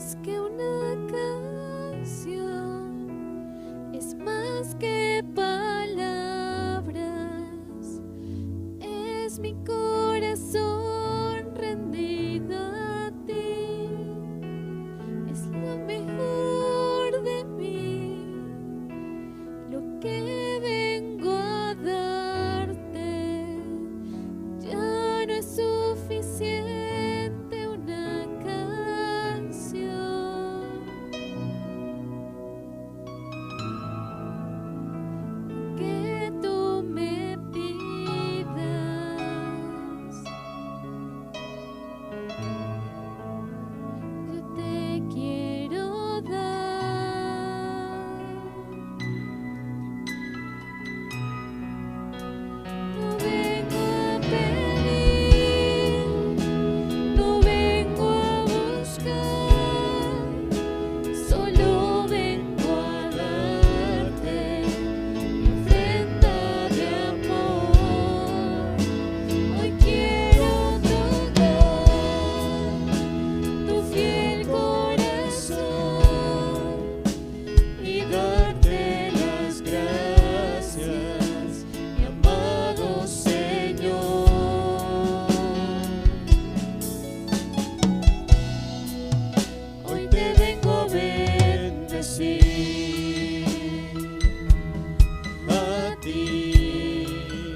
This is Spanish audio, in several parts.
más que una canción, es más que palabras, es mi corazón rendido a ti, es lo mejor de mí, lo que vengo a darte. Ya no es suficiente una canción, que tú me pidas, yo te quiero dar. No vengo a pedir, no vengo a buscar, solo vengo a darte mi ofrenda de amor. Hoy quiero tocar tu fiel corazón y darte las gracias, mi amado Señor. Hoy te vengo a bendecir, a ti,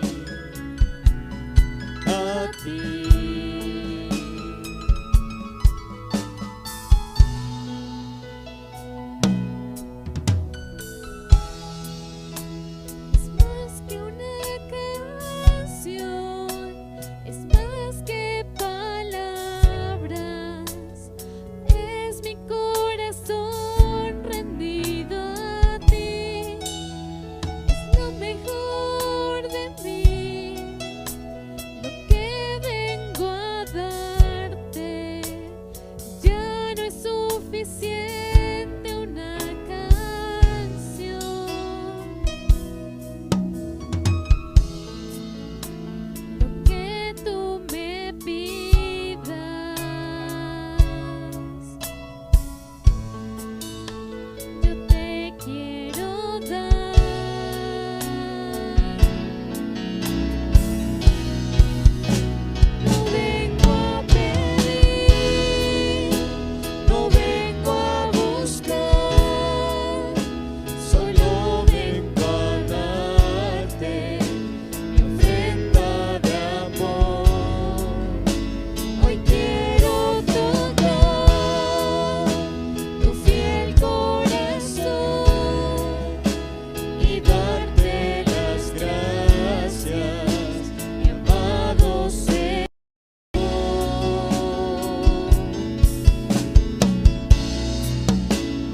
a ti. Es más que una canción, es más que palabras, es mi corazón rendido a ti, es lo mejor de mí, lo que vengo a darte. Ya no es suficiente una canción, lo que tú me pidas, yo te quiero dar. No vengo a pedir, no vengo a buscar, solo vengo a darte mi ofrenda de amor. Hoy quiero tocar tu fiel corazón y darte las gracias, mi amado Señor.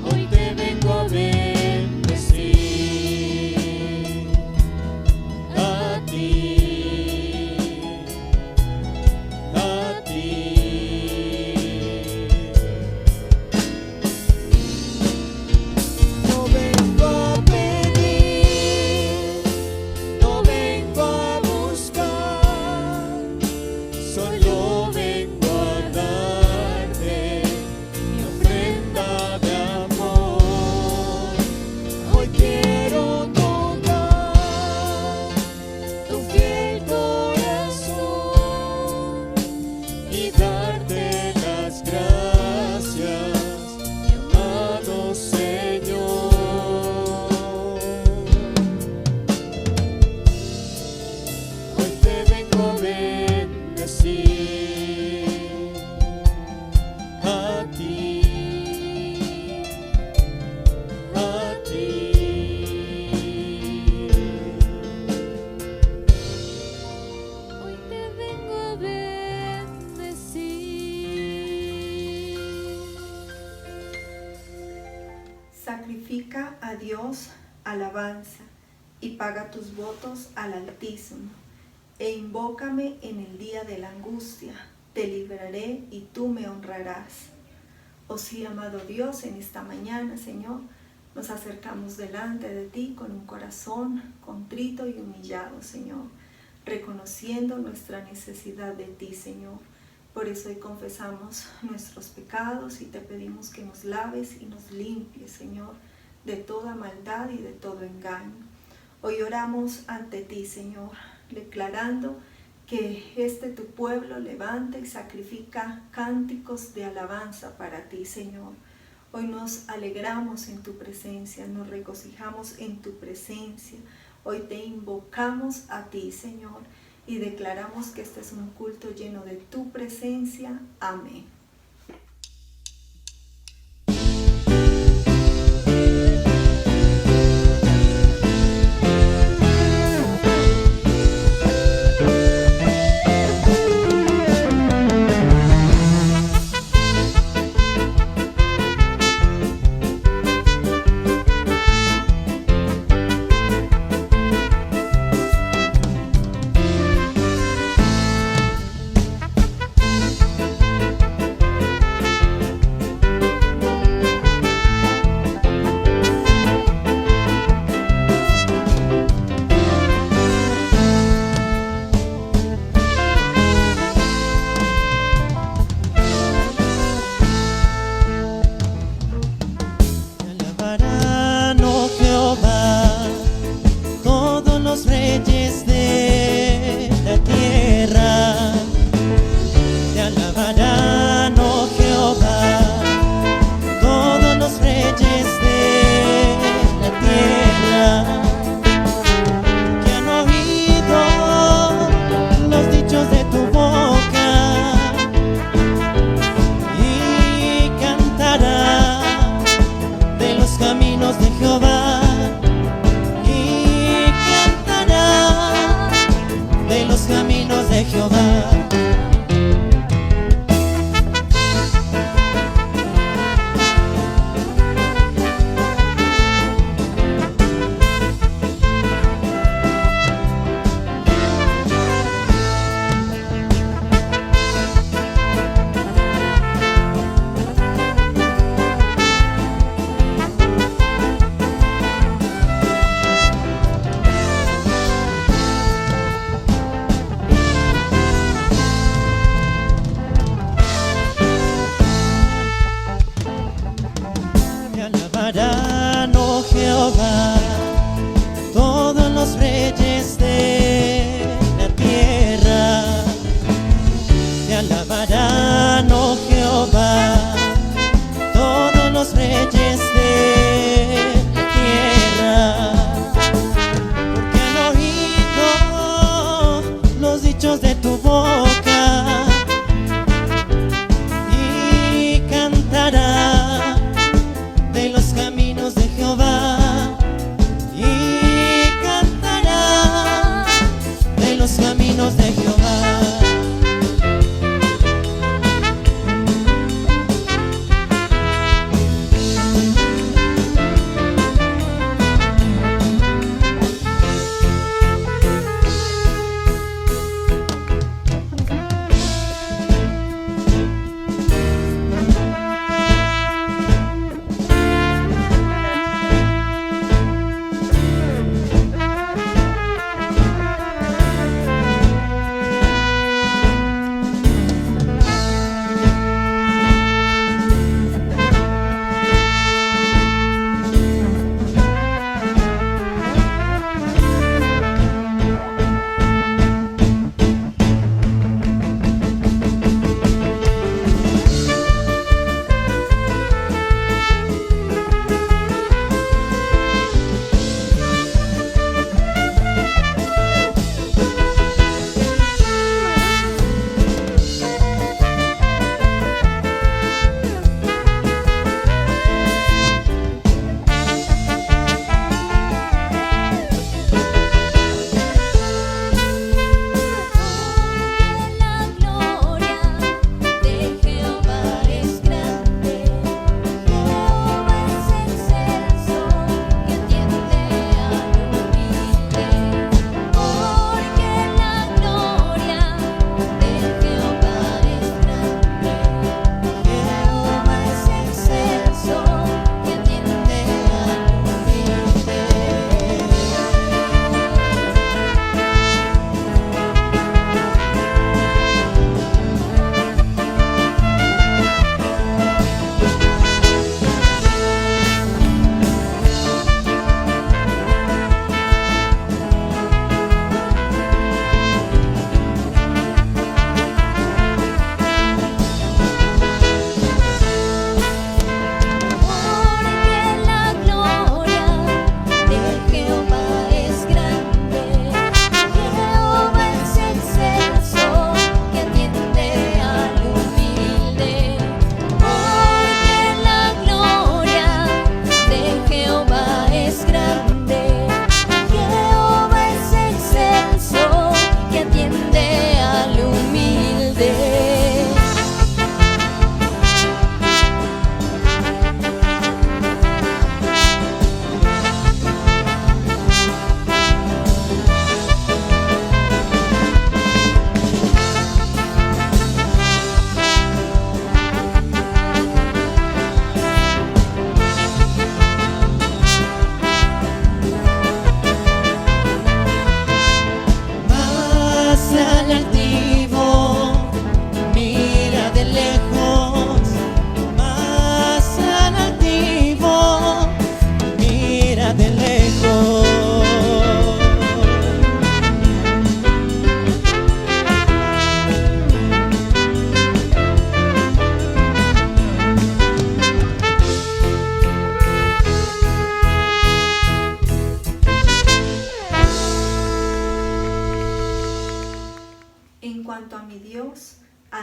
Hoy te vengo a bendecir, a ti, a ti. No vengo a pedir, no vengo a buscar, solo vengo a darte mi ofrenda de amor. Hoy quiero tocar tu fiel corazón y darte las gracias, mi amado Señor. Hoy te vengo a bendecir, a ti, a ti. Hoy te vengo a bendecir. Sacrifica a Dios alabanza y paga tus votos al Altísimo, e invócame en el día de la angustia, te libraré y tú me honrarás. Oh sí, amado Dios, en esta mañana, Señor, nos acercamos delante de ti con un corazón contrito y humillado, Señor, reconociendo nuestra necesidad de ti, Señor. Por eso hoy confesamos nuestros pecados y te pedimos que nos laves y nos limpies, Señor, de toda maldad y de todo engaño. Hoy oramos ante ti, Señor, declarando que tu pueblo levanta y sacrifica cánticos de alabanza para ti, Señor. Hoy nos alegramos en tu presencia, nos regocijamos en tu presencia. Hoy te invocamos a ti, Señor, y declaramos que este es un culto lleno de tu presencia. Amén.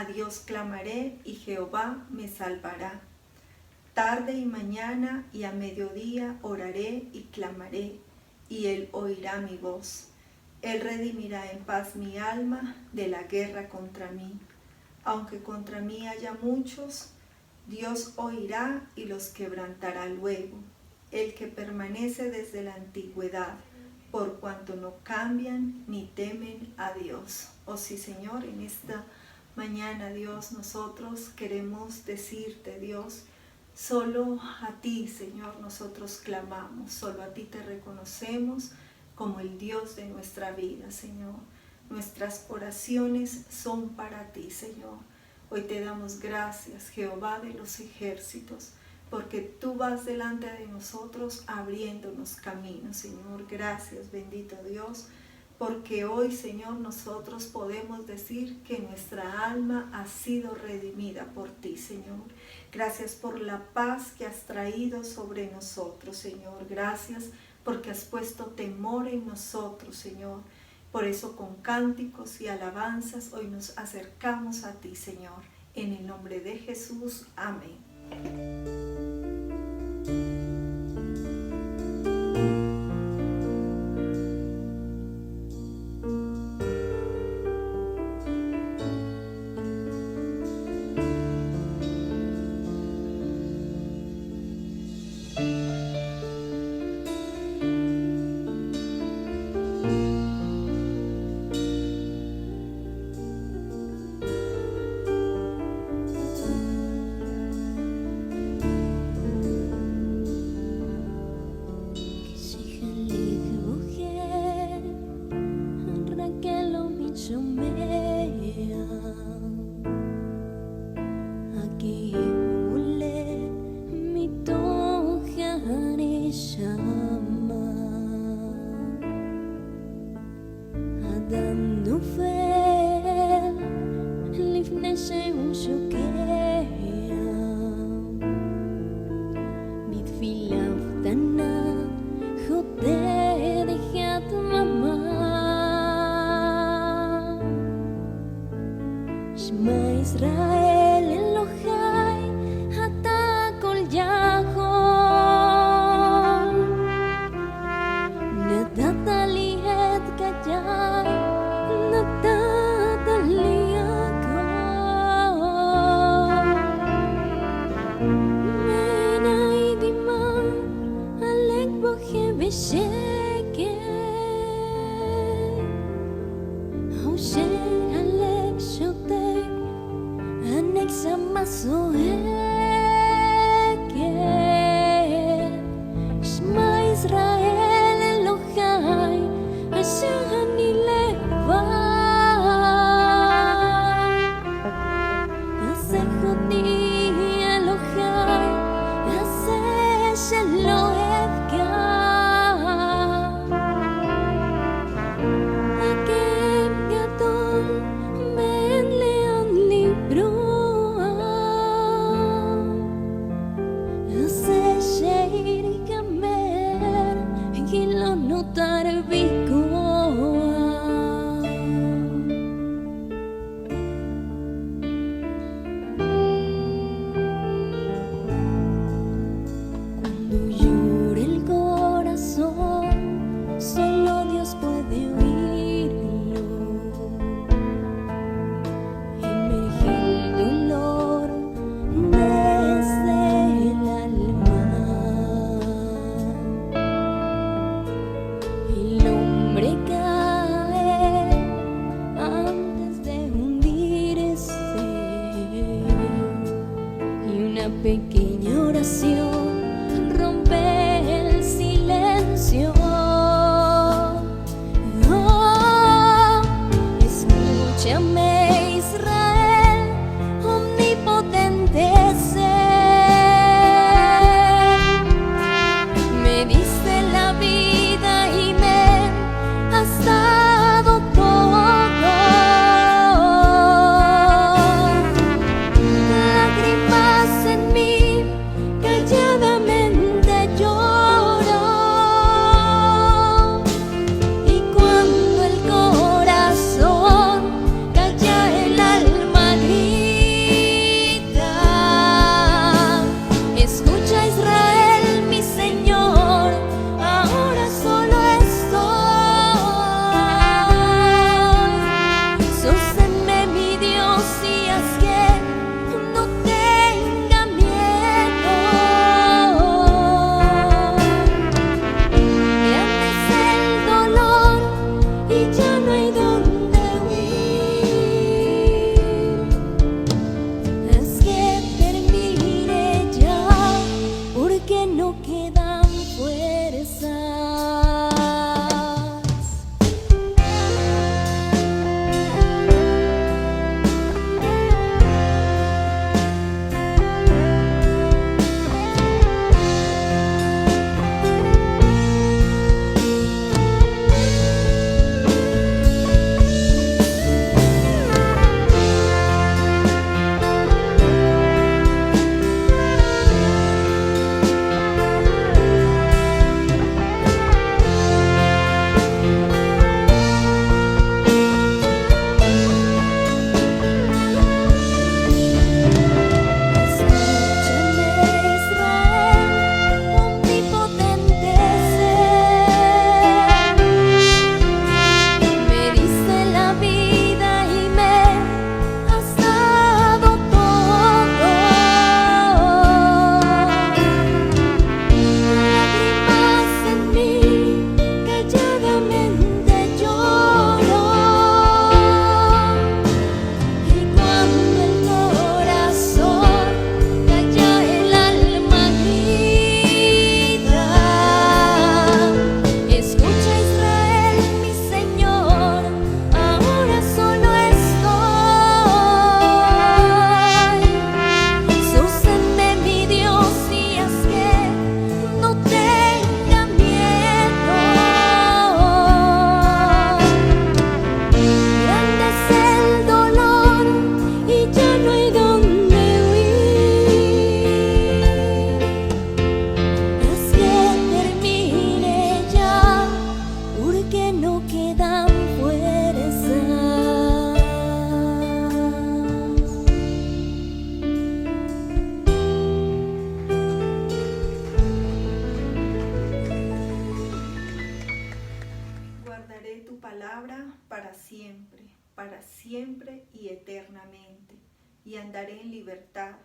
A Dios clamaré y Jehová me salvará. Tarde y mañana y a mediodía oraré y clamaré, y Él oirá mi voz. Él redimirá en paz mi alma de la guerra contra mí. Aunque contra mí haya muchos, Dios oirá y los quebrantará luego. El que permanece desde la antigüedad, por cuanto no cambian ni temen a Dios. Oh sí, Señor, en esta mañana, Dios, nosotros queremos decirte, Dios, solo a ti, Señor, nosotros clamamos, solo a ti te reconocemos como el Dios de nuestra vida, Señor. Nuestras oraciones son para ti, Señor. Hoy te damos gracias, Jehová de los ejércitos, porque tú vas delante de nosotros abriéndonos caminos, Señor. Gracias, bendito Dios, porque hoy, Señor, nosotros podemos decir que nuestra alma ha sido redimida por ti, Señor. Gracias por la paz que has traído sobre nosotros, Señor. Gracias porque has puesto temor en nosotros, Señor. Por eso con cánticos y alabanzas hoy nos acercamos a ti, Señor. En el nombre de Jesús, amén. Israel Elohai אתה כל יכול נתת לי את גדיי נתת לי הכל מעיניי דמעה הלב בוכה בשקט חושב הלב שותק הנשמה זועקת שמע ישראל אלוהי אשר אני לבד הסך אותי אלוהי עשה שלא אפגע הכאב גדול ואין לאן לברוח עשה שיגמר כי לא נותר בי כוח Cuando llore el corazón, solo Dios puede oírlo. Emerge el dolor desde el alma. El hombre cae antes de hundirse. Y una pequeña oración rompe el silencio. Oh, escúchame Israel, omnipotente ser. Me diste la vida y me has dado todo. Lágrimas en mí, calladamente para siempre y eternamente, y andaré en libertad,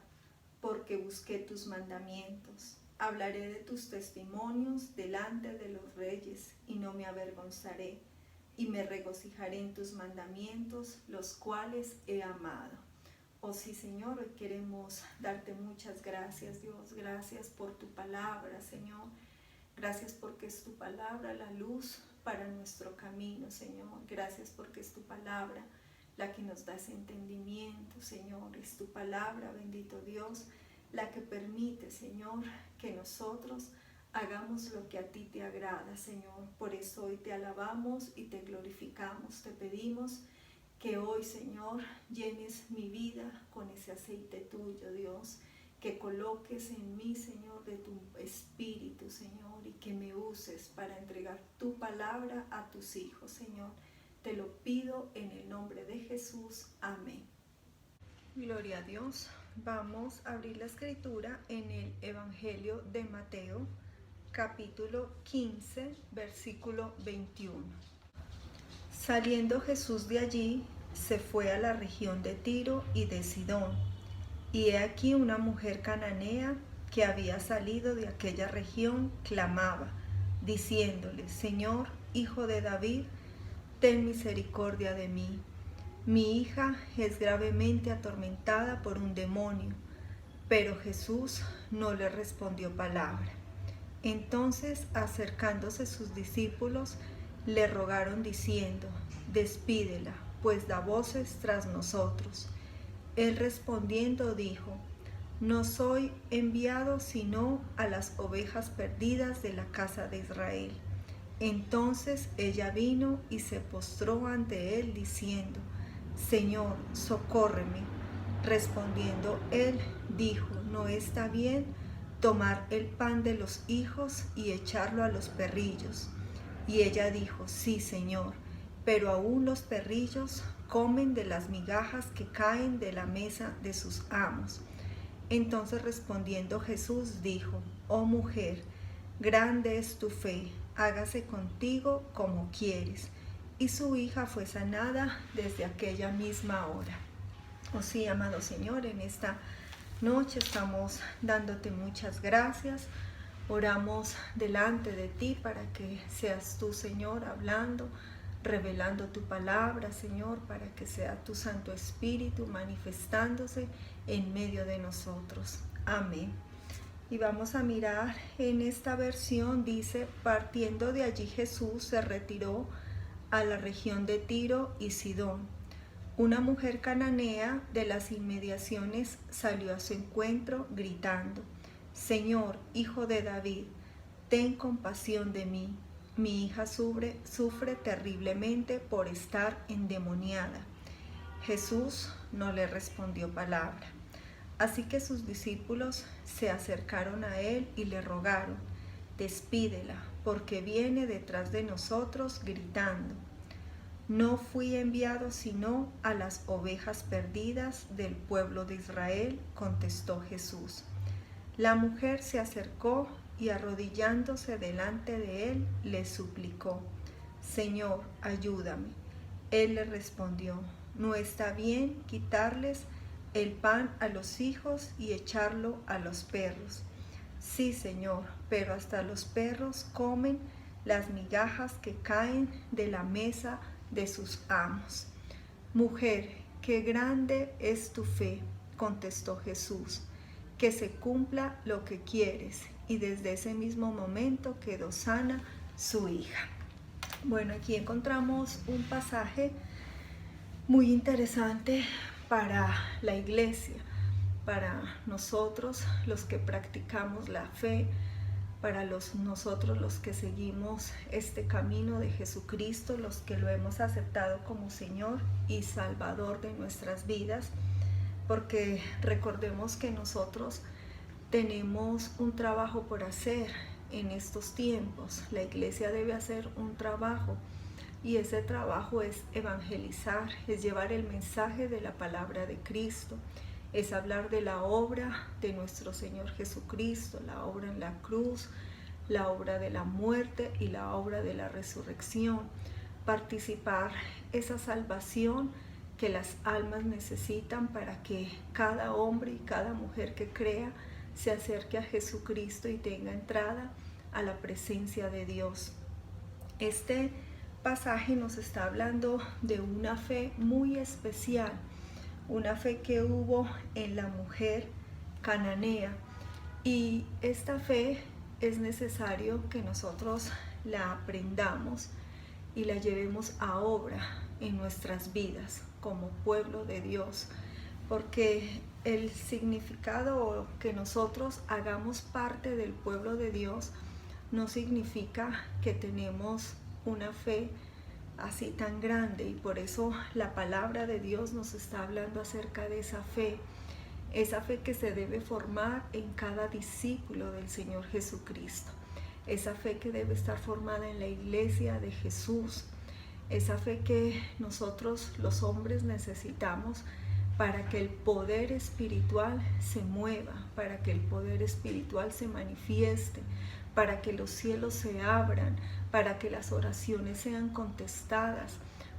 porque busqué tus mandamientos. Hablaré de tus testimonios delante de los reyes, y no me avergonzaré, y me regocijaré en tus mandamientos, los cuales he amado. Oh sí, Señor, hoy queremos darte muchas gracias, Dios. Gracias por tu palabra, Señor. Gracias porque es tu palabra la luz para nuestro camino, Señor. Gracias porque es tu palabra la que nos da ese entendimiento, Señor. Es tu palabra, bendito Dios, la que permite, Señor, que nosotros hagamos lo que a ti te agrada, Señor. Por eso hoy te alabamos y te glorificamos. Te pedimos que hoy, Señor, llenes mi vida con ese aceite tuyo, Dios. Que coloques en mí, Señor, de tu espíritu, Señor, y que me uses para entregar tu palabra a tus hijos, Señor. Te lo pido en el nombre de Jesús. Amén. Gloria a Dios. Vamos a abrir la escritura en el Evangelio de Mateo, capítulo 15, versículo 21. Saliendo Jesús de allí, se fue a la región de Tiro y de Sidón. Y he aquí una mujer cananea que había salido de aquella región clamaba, diciéndole: Señor, hijo de David, ten misericordia de mí. Mi hija es gravemente atormentada por un demonio. Pero Jesús no le respondió palabra. Entonces, acercándose sus discípulos, le rogaron diciendo: Despídela, pues da voces tras nosotros. Él respondiendo dijo: No soy enviado sino a las ovejas perdidas de la casa de Israel. Entonces ella vino y se postró ante él diciendo: Señor, socórreme. Respondiendo él dijo: No está bien tomar el pan de los hijos y echarlo a los perrillos. Y ella dijo: Sí, Señor, pero aún los perrillos comen de las migajas que caen de la mesa de sus amos. Entonces respondiendo Jesús dijo: Oh mujer, grande es tu fe, hágase contigo como quieres. Y su hija fue sanada desde aquella misma hora. Oh sí, amado Señor, en esta noche estamos dándote muchas gracias. Oramos delante de ti para que seas tú, Señor, hablando, revelando tu palabra, Señor, para que sea tu Santo Espíritu manifestándose en medio de nosotros. Amén. Y vamos a mirar en esta versión, dice: partiendo de allí Jesús se retiró a la región de Tiro y Sidón. Una mujer cananea de las inmediaciones salió a su encuentro gritando: Señor, hijo de David, ten compasión de mí. Mi hija sufre terriblemente por estar endemoniada. Jesús no le respondió palabra. Así que sus discípulos se acercaron a él y le rogaron: Despídela, porque viene detrás de nosotros gritando. No fui enviado sino a las ovejas perdidas del pueblo de Israel, contestó Jesús. La mujer se acercó y arrodillándose delante de él, le suplicó: Señor, ayúdame. Él le respondió: No está bien quitarles el pan a los hijos y echarlo a los perros. Sí, Señor, pero hasta los perros comen las migajas que caen de la mesa de sus amos. Mujer, qué grande es tu fe, contestó Jesús. Que se cumpla lo que quieres. Y desde ese mismo momento quedó sana su hija. Bueno, aquí encontramos un pasaje muy interesante para la iglesia, para nosotros los que practicamos la fe, para nosotros los que seguimos este camino de Jesucristo, los que lo hemos aceptado como Señor y Salvador de nuestras vidas, porque recordemos que nosotros tenemos un trabajo por hacer en estos tiempos. La iglesia debe hacer un trabajo y ese trabajo es evangelizar, es llevar el mensaje de la palabra de Cristo, es hablar de la obra de nuestro Señor Jesucristo, la obra en la cruz, la obra de la muerte y la obra de la resurrección, participar esa salvación que las almas necesitan para que cada hombre y cada mujer que crea se acerque a Jesucristo y tenga entrada a la presencia de Dios. Este pasaje nos está hablando de una fe muy especial, una fe que hubo en la mujer cananea, y esta fe es necesario que nosotros la aprendamos y la llevemos a obra en nuestras vidas como pueblo de Dios, porque el significado que nosotros hagamos parte del pueblo de Dios no significa que tenemos una fe así tan grande, y por eso la palabra de Dios nos está hablando acerca de esa fe que se debe formar en cada discípulo del Señor Jesucristo, esa fe que debe estar formada en la iglesia de Jesús, esa fe que nosotros los hombres necesitamos para que el poder espiritual se mueva, para que el poder espiritual se manifieste, para que los cielos se abran, para que las oraciones sean contestadas,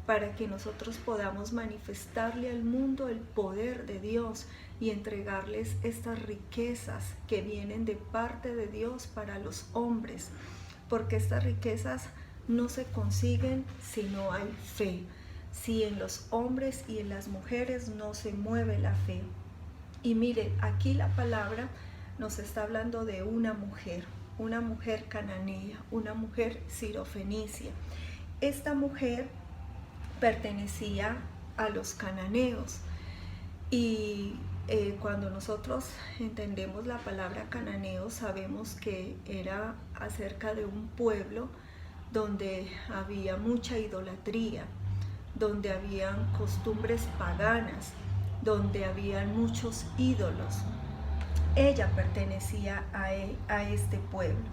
para que nosotros podamos manifestarle al mundo el poder de Dios y entregarles estas riquezas que vienen de parte de Dios para los hombres, porque estas riquezas no se consiguen si no hay fe, si en los hombres y en las mujeres no se mueve la fe. Y mire, aquí la palabra nos está hablando de una mujer cananea, una mujer sirofenicia. Esta mujer pertenecía a los cananeos, y cuando nosotros entendemos la palabra cananeo, sabemos que era acerca de un pueblo donde había mucha idolatría, donde habían costumbres paganas, donde habían muchos ídolos. Ella pertenecía a este pueblo.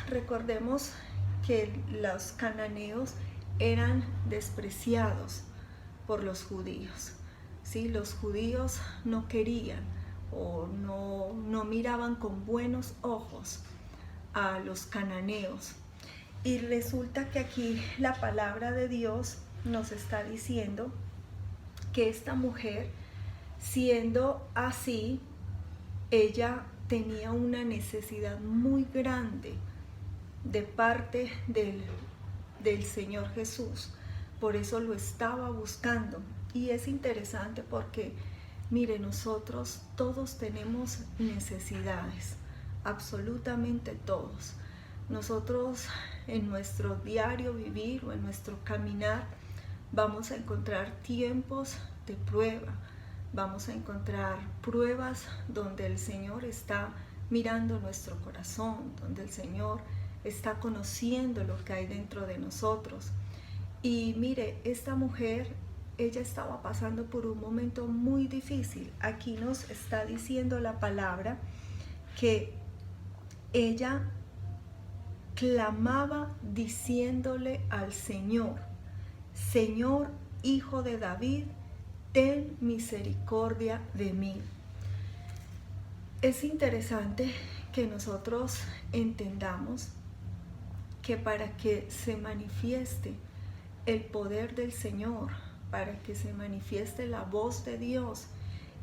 Recordemos que los cananeos eran despreciados por los judíos, ¿sí? Los judíos no querían o no miraban con buenos ojos a los cananeos. Y resulta que aquí la palabra de Dios nos está diciendo que esta mujer, siendo así, ella tenía una necesidad muy grande de parte del Señor Jesús. Por eso lo estaba buscando. Y es interesante porque, mire, nosotros todos tenemos necesidades, absolutamente todos. Nosotros en nuestro diario vivir o en nuestro caminar vamos a encontrar tiempos de prueba, vamos a encontrar pruebas donde el Señor está mirando nuestro corazón, donde el Señor está conociendo lo que hay dentro de nosotros. Y mire, esta mujer, ella estaba pasando por un momento muy difícil. Aquí nos está diciendo la palabra que ella clamaba diciéndole al Señor: Señor, Hijo de David, ten misericordia de mí. Es interesante que nosotros entendamos que para que se manifieste el poder del Señor, para que se manifieste la voz de Dios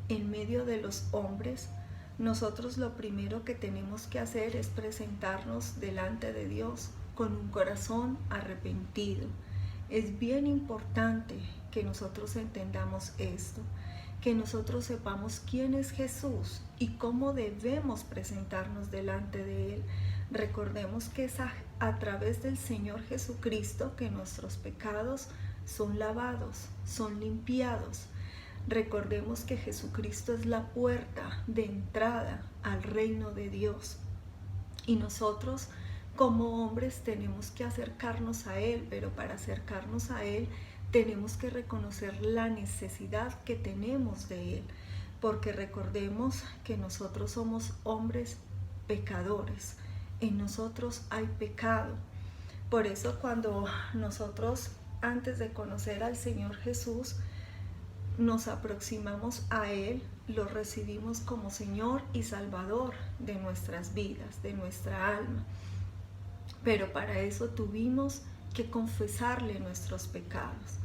en medio de los hombres, nosotros lo primero que tenemos que hacer es presentarnos delante de Dios con un corazón arrepentido. Es bien importante que nosotros entendamos esto, que nosotros sepamos quién es Jesús y cómo debemos presentarnos delante de Él. Recordemos que es a través del Señor Jesucristo que nuestros pecados son lavados, son limpiados. Recordemos que Jesucristo es la puerta de entrada al reino de Dios. Y nosotros como hombres tenemos que acercarnos a Él, pero para acercarnos a Él tenemos que reconocer la necesidad que tenemos de Él, porque recordemos que nosotros somos hombres pecadores, en nosotros hay pecado. Por eso cuando nosotros, antes de conocer al Señor Jesús, nos aproximamos a Él, lo recibimos como Señor y Salvador de nuestras vidas, de nuestra alma. Pero para eso tuvimos que confesarle nuestros pecados.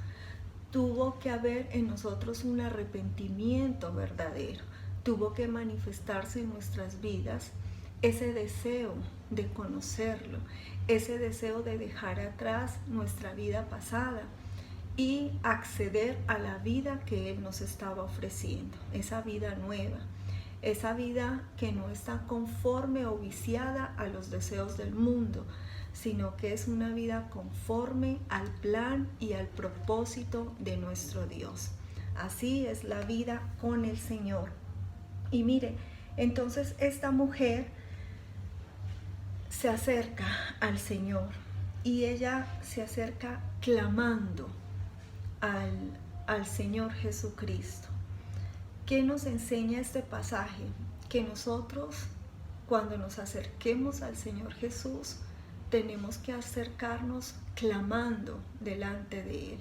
Tuvo que haber en nosotros un arrepentimiento verdadero. Tuvo que manifestarse en nuestras vidas ese deseo de conocerlo, ese deseo de dejar atrás nuestra vida pasada y acceder a la vida que Él nos estaba ofreciendo, esa vida nueva, esa vida que no está conforme o viciada a los deseos del mundo, sino que es una vida conforme al plan y al propósito de nuestro Dios. Así es la vida con el Señor. Y mire, entonces esta mujer se acerca al Señor y ella se acerca clamando al Señor Jesucristo. ¿Qué nos enseña este pasaje? Que nosotros, cuando nos acerquemos al Señor Jesús, tenemos que acercarnos clamando delante de Él,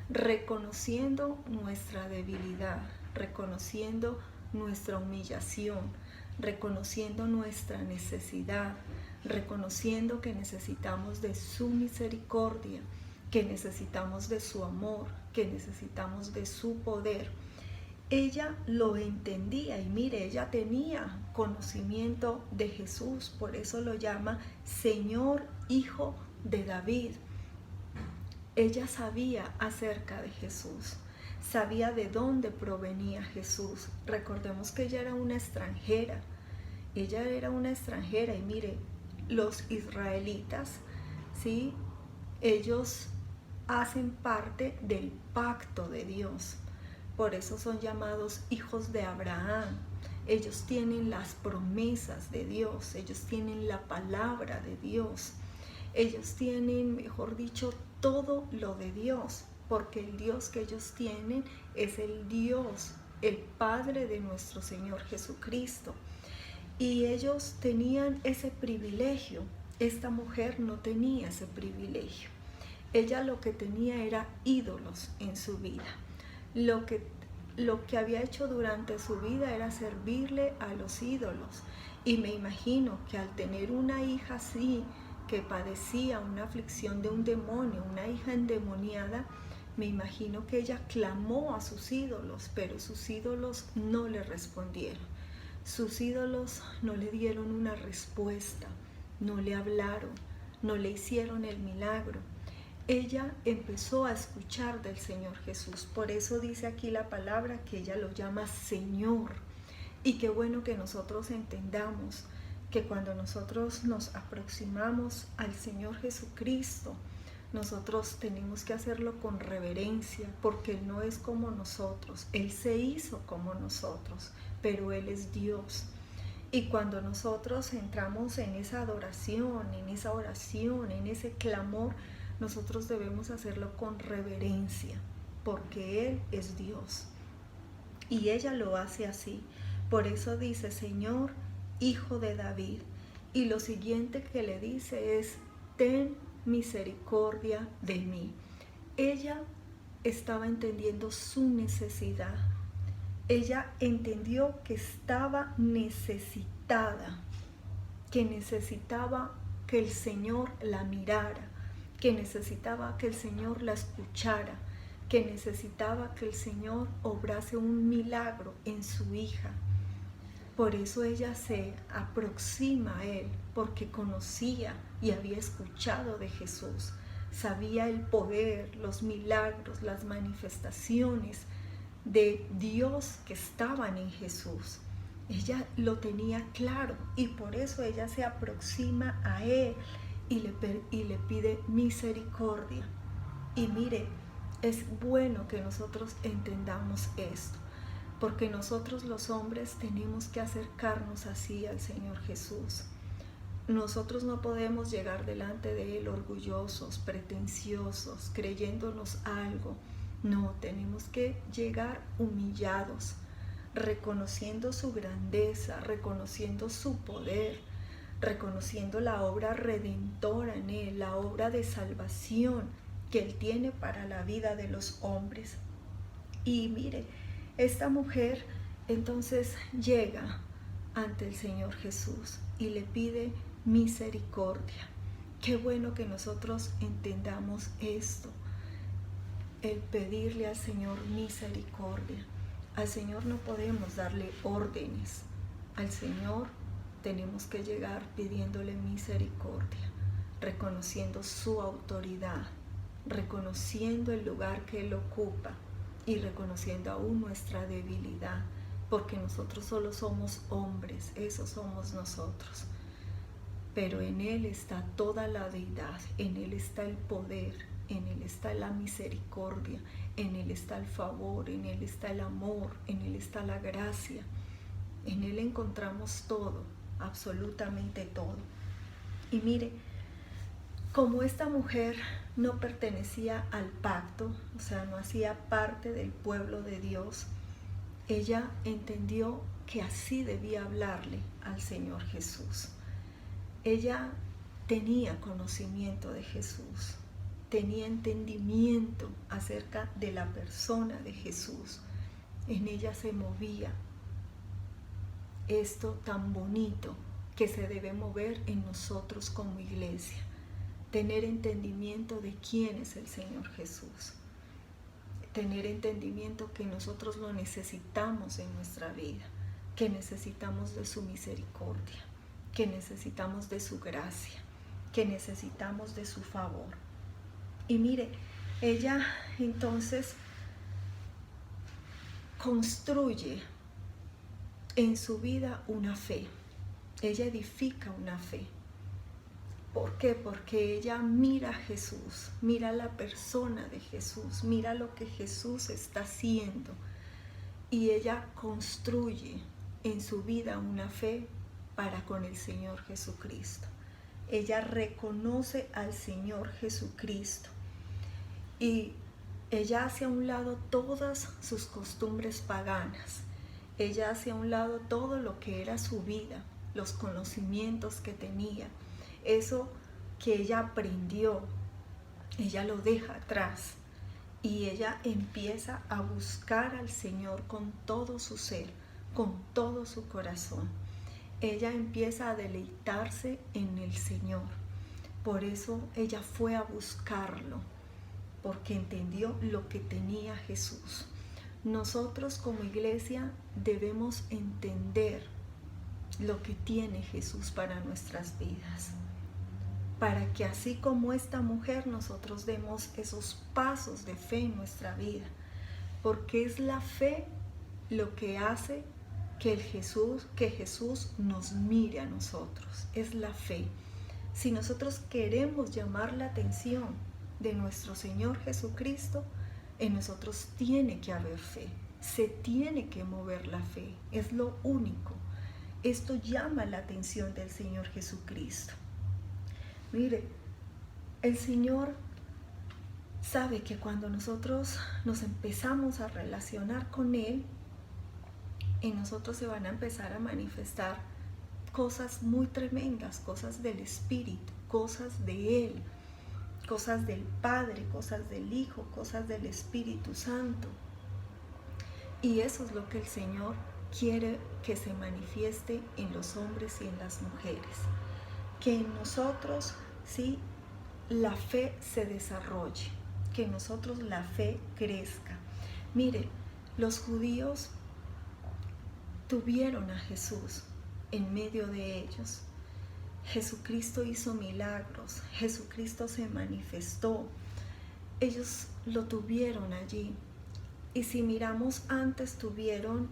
reconociendo nuestra debilidad, reconociendo nuestra humillación, reconociendo nuestra necesidad, reconociendo que necesitamos de su misericordia, que necesitamos de su amor, que necesitamos de su poder. Ella lo entendía y mire, ella tenía conocimiento de Jesús, por eso lo llama Señor, Hijo de David. Ella sabía acerca de Jesús, sabía de dónde provenía Jesús. Recordemos que ella era una extranjera, y mire, los israelitas, ¿sí? Ellos hacen parte del pacto de Dios. Por eso son llamados hijos de Abraham. Ellos tienen las promesas de Dios, ellos tienen la palabra de Dios. Ellos tienen, mejor dicho, todo lo de Dios, porque el Dios que ellos tienen es el Dios, el Padre de nuestro Señor Jesucristo. Y ellos tenían ese privilegio. Esta mujer no tenía ese privilegio. Ella lo que tenía era ídolos en su vida. Lo que había hecho durante su vida era servirle a los ídolos. Y me imagino que al tener una hija así, que padecía una aflicción de un demonio, una hija endemoniada, me imagino que ella clamó a sus ídolos, pero sus ídolos no le respondieron. Sus ídolos no le dieron una respuesta, no le hablaron, no le hicieron el milagro. Ella empezó a escuchar del Señor Jesús. Por eso dice aquí la palabra que ella lo llama Señor. Y qué bueno que nosotros entendamos que cuando nosotros nos aproximamos al Señor Jesucristo, nosotros tenemos que hacerlo con reverencia, porque Él no es como nosotros. Él se hizo como nosotros, pero Él es Dios. Y cuando nosotros entramos en esa adoración, en esa oración, en ese clamor, nosotros debemos hacerlo con reverencia, porque Él es Dios. Y ella lo hace así. Por eso dice, Señor, Hijo de David. Y lo siguiente que le dice es, ten misericordia de mí. Ella estaba entendiendo su necesidad. Ella entendió que estaba necesitada, que necesitaba que el Señor la mirara, que necesitaba que el Señor la escuchara, que necesitaba que el Señor obrase un milagro en su hija. Por eso ella se aproxima a Él, porque conocía y había escuchado de Jesús. Sabía el poder, los milagros, las manifestaciones de Dios que estaban en Jesús. Ella lo tenía claro y por eso ella se aproxima a Él y le pide misericordia. Y mire, es bueno que nosotros entendamos esto, porque nosotros los hombres tenemos que acercarnos así al Señor Jesús. Nosotros no podemos llegar delante de Él orgullosos, pretenciosos, creyéndonos algo. No, tenemos que llegar humillados, reconociendo su grandeza, reconociendo su poder, reconociendo la obra redentora en Él, la obra de salvación que Él tiene para la vida de los hombres. Y mire, esta mujer entonces llega ante el Señor Jesús y le pide misericordia. Qué bueno que nosotros entendamos esto, el pedirle al Señor misericordia. Al Señor no podemos darle órdenes, al Señor tenemos que llegar pidiéndole misericordia, reconociendo su autoridad, reconociendo el lugar que Él ocupa y reconociendo aún nuestra debilidad, porque nosotros solo somos hombres, eso somos nosotros. Pero en Él está toda la deidad, en Él está el poder, en Él está la misericordia, en Él está el favor, en Él está el amor, en Él está la gracia. En Él encontramos todo, absolutamente todo. Y mire, como esta mujer no pertenecía al pacto, o sea, no hacía parte del pueblo de Dios, ella entendió que así debía hablarle al Señor Jesús. Ella tenía conocimiento de Jesús, tenía entendimiento acerca de la persona de Jesús. En ella se movía esto tan bonito que se debe mover en nosotros como iglesia. Tener entendimiento de quién es el Señor Jesús. Tener entendimiento que nosotros lo necesitamos en nuestra vida, que necesitamos de su misericordia, que necesitamos de su gracia, que necesitamos de su favor. Y mire, ella entonces construye en su vida una fe. Ella edifica una fe. ¿Por qué? Porque ella mira a Jesús, mira la persona de Jesús, mira lo que Jesús está haciendo. Y ella construye en su vida una fe para con el Señor Jesucristo. Ella reconoce al Señor Jesucristo y ella hace a un lado todas sus costumbres paganas. Ella hace a un lado todo lo que era su vida, los conocimientos que tenía, eso que ella aprendió, ella lo deja atrás y ella empieza a buscar al Señor con todo su ser, con todo su corazón. Ella empieza a deleitarse en el Señor. Por eso ella fue a buscarlo, porque entendió lo que tenía Jesús. Nosotros como iglesia debemos entender lo que tiene Jesús para nuestras vidas, para que así como esta mujer nosotros demos esos pasos de fe en nuestra vida, porque es la fe lo que hace que Jesús nos mire a nosotros, es la fe. Si nosotros queremos llamar la atención de nuestro Señor Jesucristo, en nosotros tiene que haber fe, se tiene que mover la fe, es lo único. Esto llama la atención del Señor Jesucristo. Mire, el Señor sabe que cuando nosotros nos empezamos a relacionar con Él, en nosotros se van a empezar a manifestar cosas muy tremendas, cosas del Espíritu, cosas de Él, cosas del Padre, cosas del Hijo, cosas del Espíritu Santo. Y eso es lo que el Señor quiere que se manifieste en los hombres y en las mujeres. Que en nosotros, sí, la fe se desarrolle, que en nosotros la fe crezca. Mire, los judíos tuvieron a Jesús en medio de ellos. Jesucristo hizo milagros, Jesucristo se manifestó, ellos lo tuvieron allí. Y si miramos antes, tuvieron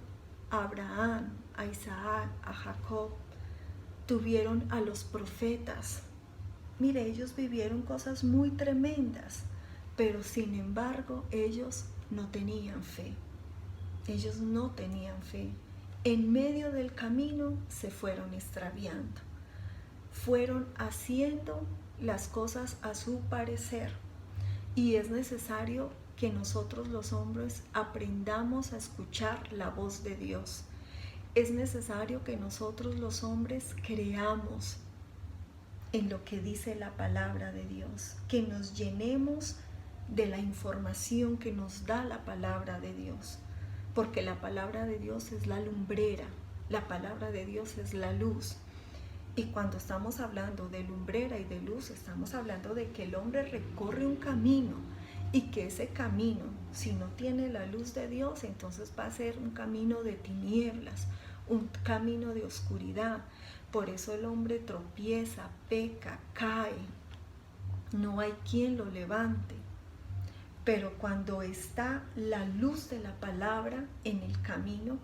a Abraham, a Isaac, a Jacob, tuvieron a los profetas. Mire, ellos vivieron cosas muy tremendas, pero sin embargo ellos no tenían fe. Ellos no tenían fe. En medio del camino se fueron extraviando. Fueron haciendo las cosas a su parecer. Y es necesario que nosotros los hombres aprendamos a escuchar la voz de Dios. Es necesario que nosotros los hombres creamos en lo que dice la palabra de Dios, que nos llenemos de la información que nos da la palabra de Dios, porque la palabra de Dios es la lumbrera, la palabra de Dios es la luz. Y cuando estamos hablando de lumbrera y de luz, estamos hablando de que el hombre recorre un camino y que ese camino, si no tiene la luz de Dios, entonces va a ser un camino de tinieblas, un camino de oscuridad. Por eso el hombre tropieza, peca, cae. No hay quien lo levante. Pero cuando está la luz de la palabra en el camino,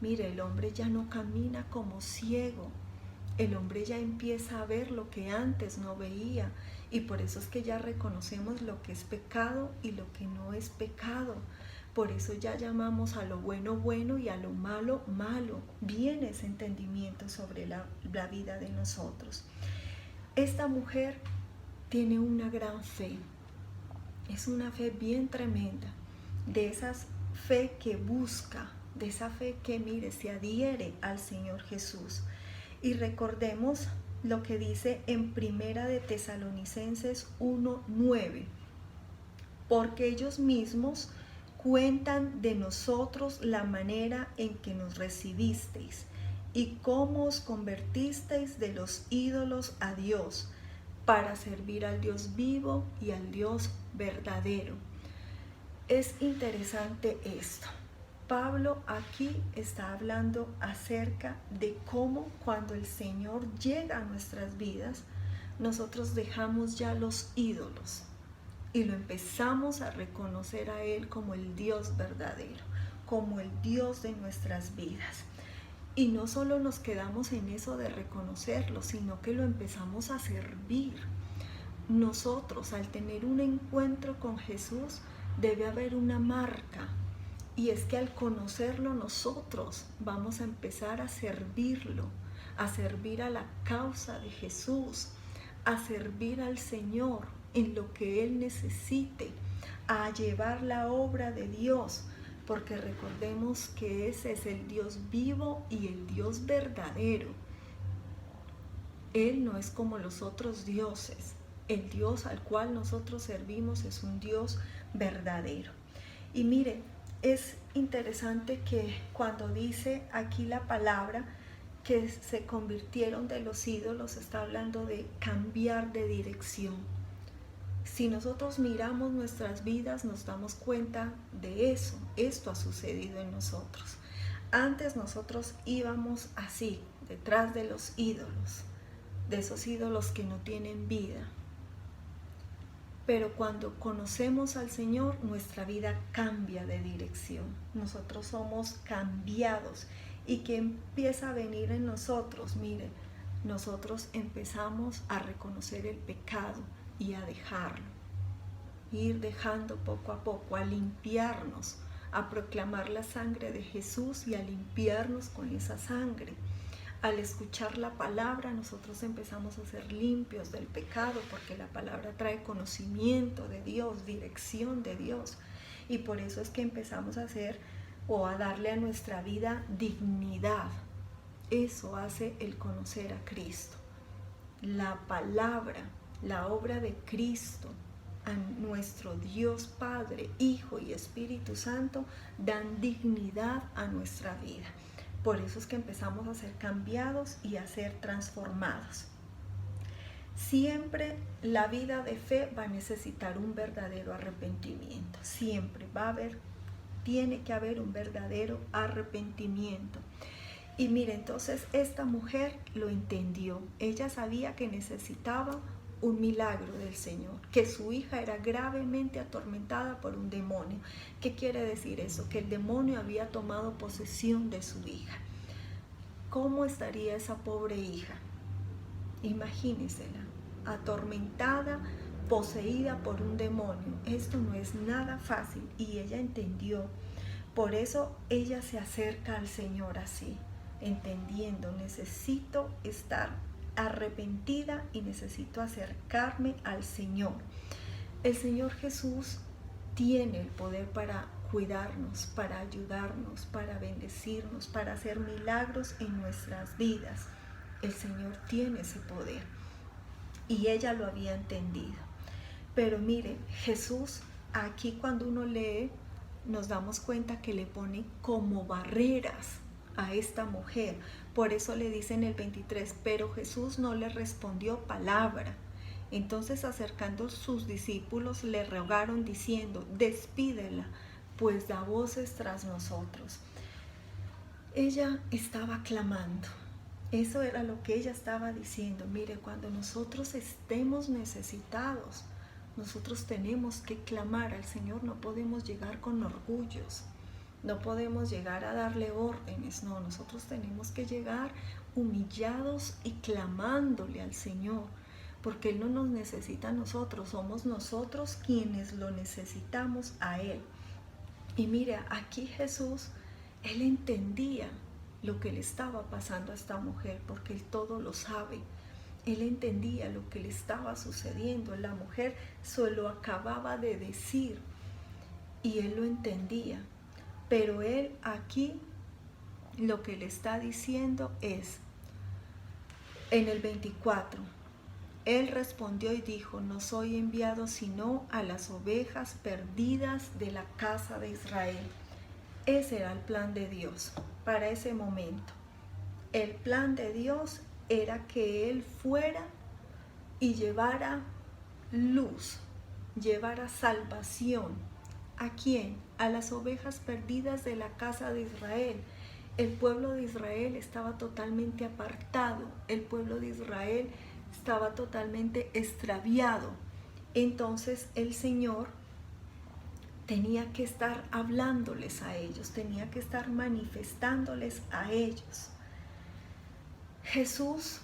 mire, el hombre ya no camina como ciego. El hombre ya empieza a ver lo que antes no veía, y por eso es que ya reconocemos lo que es pecado y lo que no es pecado. Por eso ya llamamos a lo bueno bueno y a lo malo malo. Viene ese entendimiento sobre la vida de nosotros. Esta mujer tiene una gran fe. Es una fe bien tremenda, de esa fe que busca, de esa fe que, mire, se adhiere al Señor Jesús. Y recordemos lo que dice en Primera de Tesalonicenses 1:9, porque ellos mismos cuentan de nosotros la manera en que nos recibisteis y cómo os convertisteis de los ídolos a Dios, para servir al Dios vivo y al Dios verdadero. Es interesante esto. Pablo aquí está hablando acerca de cómo cuando el Señor llega a nuestras vidas, nosotros dejamos ya los ídolos y lo empezamos a reconocer a Él como el Dios verdadero, como el Dios de nuestras vidas. Y no solo nos quedamos en eso de reconocerlo, sino que lo empezamos a servir. Nosotros, al tener un encuentro con Jesús, debe haber una marca. Y es que al conocerlo nosotros vamos a empezar a servirlo, a servir a la causa de Jesús, a servir al Señor en lo que Él necesite, a llevar la obra de Dios, porque recordemos que ese es el Dios vivo y el Dios verdadero. Él no es como los otros dioses. El Dios al cual nosotros servimos es un Dios verdadero. Y mire, es interesante que cuando dice aquí la palabra que se convirtieron de los ídolos, está hablando de cambiar de dirección. Si nosotros miramos nuestras vidas, nos damos cuenta de eso. Esto ha sucedido en nosotros. Antes nosotros íbamos así, detrás de los ídolos, de esos ídolos que no tienen vida. Pero cuando conocemos al Señor, nuestra vida cambia de dirección. Nosotros somos cambiados. ¿Y qué empieza a venir en nosotros? Mire, nosotros empezamos a reconocer el pecado y a dejarlo. Ir dejando poco a poco, a limpiarnos, a proclamar la sangre de Jesús y a limpiarnos con esa sangre. Al escuchar la palabra, nosotros empezamos a ser limpios del pecado, porque la palabra trae conocimiento de Dios, dirección de Dios. Y por eso es que empezamos a hacer o a darle a nuestra vida dignidad. Eso hace el conocer a Cristo. La palabra, la obra de Cristo, a nuestro Dios Padre, Hijo y Espíritu Santo, dan dignidad a nuestra vida. Por eso es que empezamos a ser cambiados y a ser transformados. Siempre la vida de fe va a necesitar un verdadero arrepentimiento. Siempre tiene que haber un verdadero arrepentimiento. Y mire, entonces esta mujer lo entendió. Ella sabía que necesitaba un milagro del Señor, que su hija era gravemente atormentada por un demonio. ¿Qué quiere decir eso? Que el demonio había tomado posesión de su hija. ¿Cómo estaría esa pobre hija? Imagínensela, atormentada, poseída por un demonio. Esto no es nada fácil y ella entendió. Por eso ella se acerca al Señor así, entendiendo, necesito estar arrepentida y necesito acercarme al Señor. El Señor Jesús tiene el poder para cuidarnos, para ayudarnos, para bendecirnos, para hacer milagros en nuestras vidas. El Señor tiene ese poder y ella lo había entendido. Pero mire, Jesús aquí cuando uno lee nos damos cuenta que le pone como barreras a esta mujer. Por eso le dice en el 23, pero Jesús no le respondió palabra. Entonces, acercando sus discípulos, le rogaron diciendo, despídela, pues da voces tras nosotros. Ella estaba clamando. Eso era lo que ella estaba diciendo. Mire, cuando nosotros estemos necesitados, nosotros tenemos que clamar al Señor. No podemos llegar con orgullos, no podemos llegar a darle órdenes. No, nosotros tenemos que llegar humillados y clamándole al Señor, porque Él no nos necesita a nosotros, somos nosotros quienes lo necesitamos a Él. Y mire, aquí Jesús, Él entendía lo que le estaba pasando a esta mujer, porque Él todo lo sabe. Él entendía lo que le estaba sucediendo. La mujer se lo acababa de decir y Él lo entendía. Pero Él aquí lo que le está diciendo es, en el 24, Él respondió y dijo, no soy enviado sino a las ovejas perdidas de la casa de Israel. Ese era el plan de Dios para ese momento. El plan de Dios era que Él fuera y llevara luz, llevara salvación. ¿A quién? A las ovejas perdidas de la casa de Israel. El pueblo de Israel estaba totalmente apartado, el pueblo de Israel estaba totalmente extraviado. Entonces el Señor tenía que estar hablándoles a ellos, tenía que estar manifestándoles a ellos. Jesús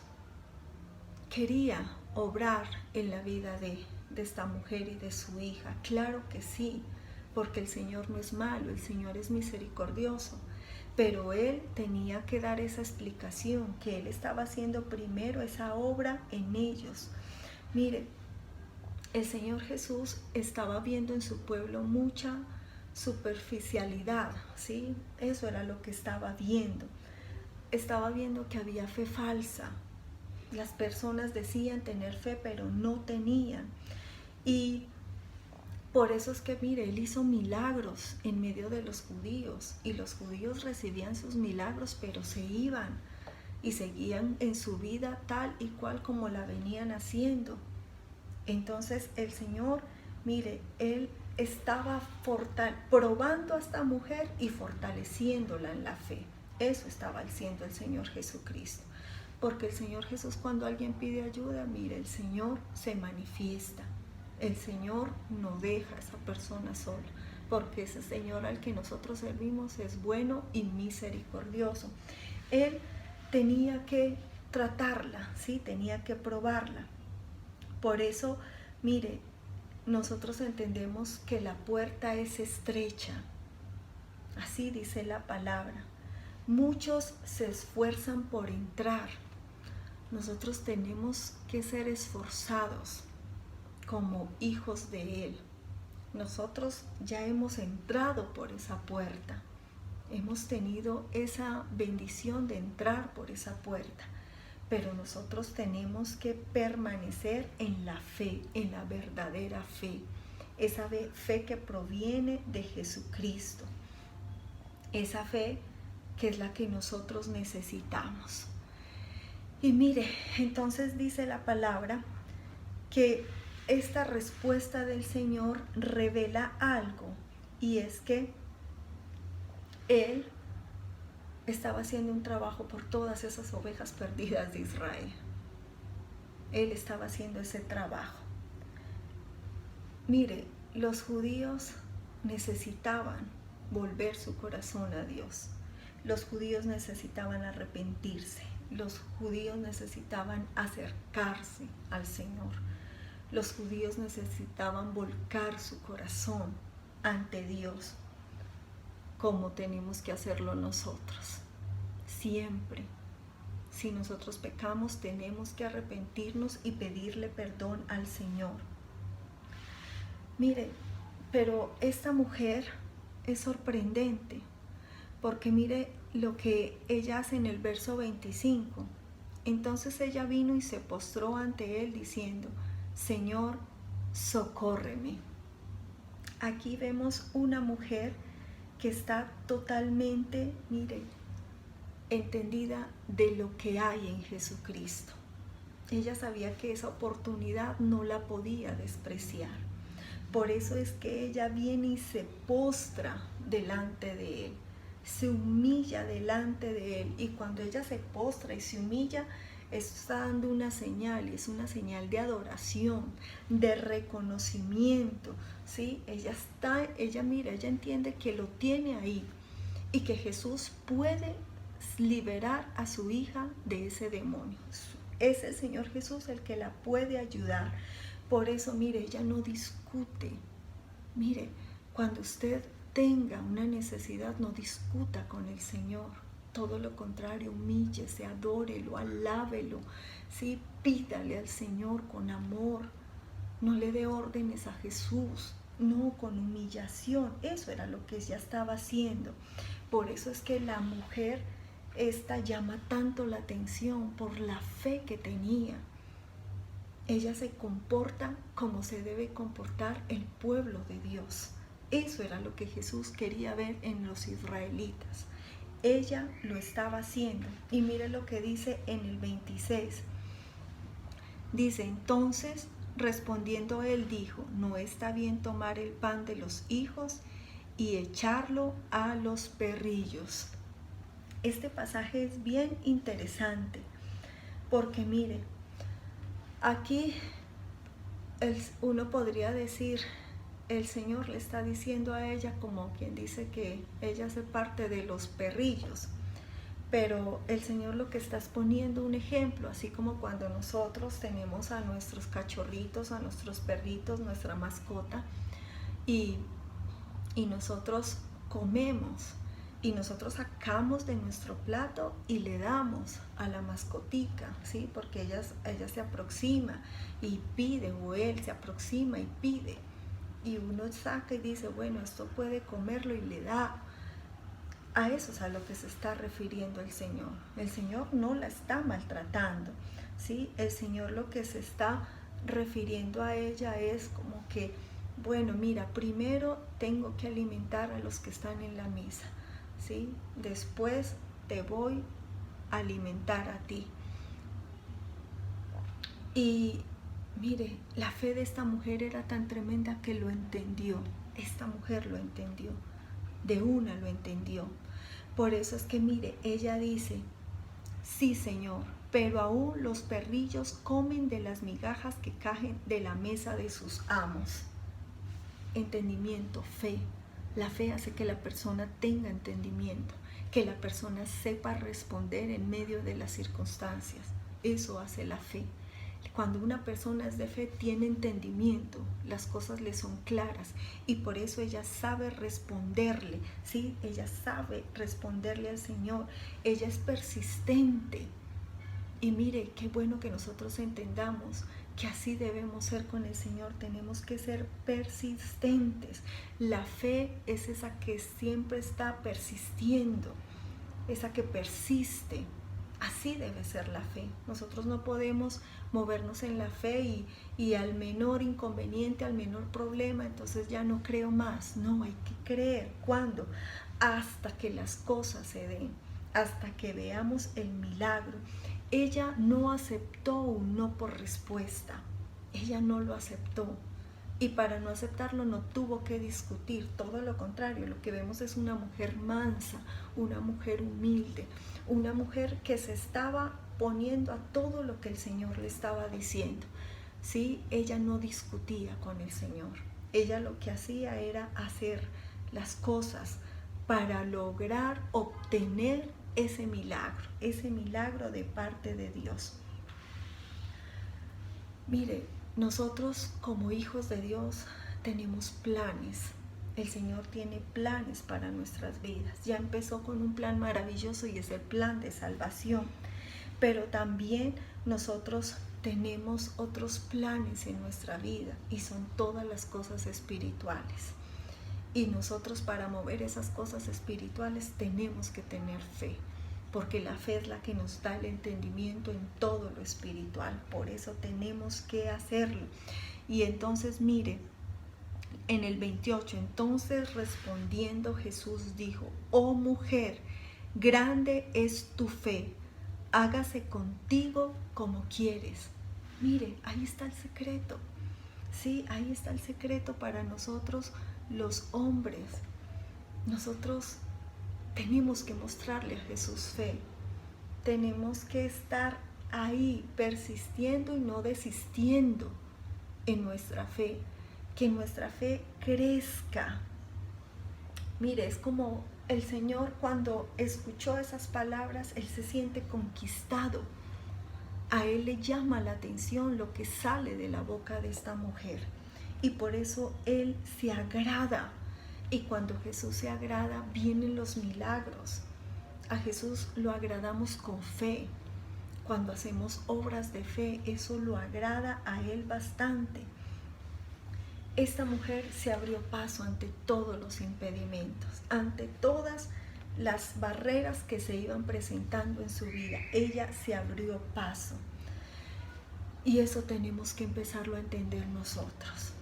quería obrar en la vida de esta mujer y de su hija. Claro que sí, porque el Señor no es malo, el Señor es misericordioso. Pero Él tenía que dar esa explicación, que Él estaba haciendo primero esa obra en ellos. Mire, el Señor Jesús estaba viendo en su pueblo mucha superficialidad, ¿sí? Eso era lo que estaba viendo. Estaba viendo que había fe falsa. Las personas decían tener fe, pero no tenían. Y por eso es que, mire, Él hizo milagros en medio de los judíos. Y los judíos recibían sus milagros, pero se iban y seguían en su vida tal y cual como la venían haciendo. Entonces el Señor, mire, Él estaba probando a esta mujer y fortaleciéndola en la fe. Eso estaba haciendo el Señor Jesucristo. Porque el Señor Jesús, cuando alguien pide ayuda, mire, el Señor se manifiesta. El Señor no deja a esa persona sola, porque ese Señor al que nosotros servimos es bueno y misericordioso. Él tenía que tratarla, ¿sí? Tenía que probarla. Por eso, mire, nosotros entendemos que la puerta es estrecha. Así dice la palabra. Muchos se esfuerzan por entrar. Nosotros tenemos que ser esforzados como hijos de Él. Nosotros ya hemos entrado por esa puerta. Hemos tenido esa bendición de entrar por esa puerta. Pero nosotros tenemos que permanecer en la fe, en la verdadera fe. Esa fe que proviene de Jesucristo. Esa fe que es la que nosotros necesitamos. Y mire, entonces dice la palabra que esta respuesta del Señor revela algo, y es que Él estaba haciendo un trabajo por todas esas ovejas perdidas de Israel. Él estaba haciendo ese trabajo. Mire, los judíos necesitaban volver su corazón a Dios. Los judíos necesitaban arrepentirse. Los judíos necesitaban acercarse al Señor. Los judíos necesitaban volcar su corazón ante Dios, como tenemos que hacerlo nosotros. Siempre, si nosotros pecamos, tenemos que arrepentirnos y pedirle perdón al Señor. Mire, pero esta mujer es sorprendente, porque mire lo que ella hace en el verso 25. Entonces ella vino y se postró ante Él diciendo, Señor, socórreme. Aquí vemos una mujer que está totalmente, mire, entendida de lo que hay en Jesucristo. Ella sabía que esa oportunidad no la podía despreciar. Por eso es que ella viene y se postra delante de él, se humilla delante de él. Y cuando ella se postra y se humilla, está dando una señal, es una señal de adoración, de reconocimiento, ¿sí? Ella mira, ella entiende que lo tiene ahí y que Jesús puede liberar a su hija de ese demonio. Es el Señor Jesús el que la puede ayudar. Por eso, mire, ella no discute. Mire, cuando usted tenga una necesidad, no discuta con el Señor. Todo lo contrario, humíllese, adórelo, alábelo, ¿sí? Pídale al Señor con amor. No le dé órdenes a Jesús, no, con humillación. Eso era lo que ella estaba haciendo. Por eso es que la mujer esta llama tanto la atención por la fe que tenía. Ella se comporta como se debe comportar el pueblo de Dios. Eso era lo que Jesús quería ver en los israelitas. Ella lo estaba haciendo. Y mire lo que dice en el 26. Dice, entonces, respondiendo él dijo, no está bien tomar el pan de los hijos y echarlo a los perrillos. Este pasaje es bien interesante porque mire, aquí uno podría decir, el Señor le está diciendo a ella como quien dice que ella hace parte de los perrillos, pero el Señor lo que está es poniendo un ejemplo, así como cuando nosotros tenemos a nuestros cachorritos, a nuestros perritos, nuestra mascota, y nosotros comemos, y nosotros sacamos de nuestro plato y le damos a la mascotica, ¿sí? Porque ella se aproxima y pide, o él se aproxima y pide. Y uno saca y dice, bueno, esto puede comerlo, y le da. A eso es a lo que se está refiriendo el Señor. El Señor no la está maltratando, ¿sí? El Señor lo que se está refiriendo a ella es como que, bueno, mira, primero tengo que alimentar a los que están en la mesa, ¿sí? Después te voy a alimentar a ti. Y mire, la fe de esta mujer era tan tremenda que lo entendió. Esta mujer lo entendió, de una lo entendió. Por eso es que mire, ella dice, sí, Señor, pero aún los perrillos comen de las migajas que caen de la mesa de sus amos. Entendimiento, fe. La fe hace que la persona tenga entendimiento, que la persona sepa responder en medio de las circunstancias. Eso hace la fe. Cuando una persona es de fe, tiene entendimiento, las cosas le son claras, y por eso ella sabe responderle, ¿sí? Ella sabe responderle al Señor, ella es persistente. Y mire, qué bueno que nosotros entendamos que así debemos ser con el Señor, tenemos que ser persistentes. La fe es esa que siempre está persistiendo, esa que persiste. Así debe ser la fe. Nosotros no podemos movernos en la fe y al menor inconveniente, al menor problema, entonces ya no creo más. No, hay que creer. ¿Cuándo? Hasta que las cosas se den, hasta que veamos el milagro. Ella no aceptó un no por respuesta. Ella no lo aceptó. Y para no aceptarlo no tuvo que discutir, todo lo contrario, lo que vemos es una mujer mansa, una mujer humilde, una mujer que se estaba poniendo a todo lo que el Señor le estaba diciendo. ¿Sí? Ella no discutía con el Señor, ella lo que hacía era hacer las cosas para lograr obtener ese milagro de parte de Dios. Mire, nosotros como hijos de Dios tenemos planes. El Señor tiene planes para nuestras vidas. Ya empezó con un plan maravilloso y es el plan de salvación. Pero también nosotros tenemos otros planes en nuestra vida y son todas las cosas espirituales. Y nosotros para mover esas cosas espirituales tenemos que tener fe, porque la fe es la que nos da el entendimiento en todo lo espiritual. Por eso tenemos que hacerlo. Y entonces mire, en el 28, entonces respondiendo Jesús dijo, oh mujer, grande es tu fe, hágase contigo como quieres. Mire, ahí está el secreto. Sí, ahí está el secreto para nosotros los hombres. Nosotros tenemos que mostrarle a Jesús fe. Tenemos que estar ahí persistiendo y no desistiendo en nuestra fe. Que nuestra fe crezca. Mire, es como el Señor cuando escuchó esas palabras, Él se siente conquistado. A Él le llama la atención lo que sale de la boca de esta mujer. Y por eso Él se agrada. Y cuando Jesús se agrada, vienen los milagros. A Jesús lo agradamos con fe. Cuando hacemos obras de fe, eso lo agrada a Él bastante. Esta mujer se abrió paso ante todos los impedimentos, ante todas las barreras que se iban presentando en su vida. Ella se abrió paso. Y eso tenemos que empezarlo a entender nosotros.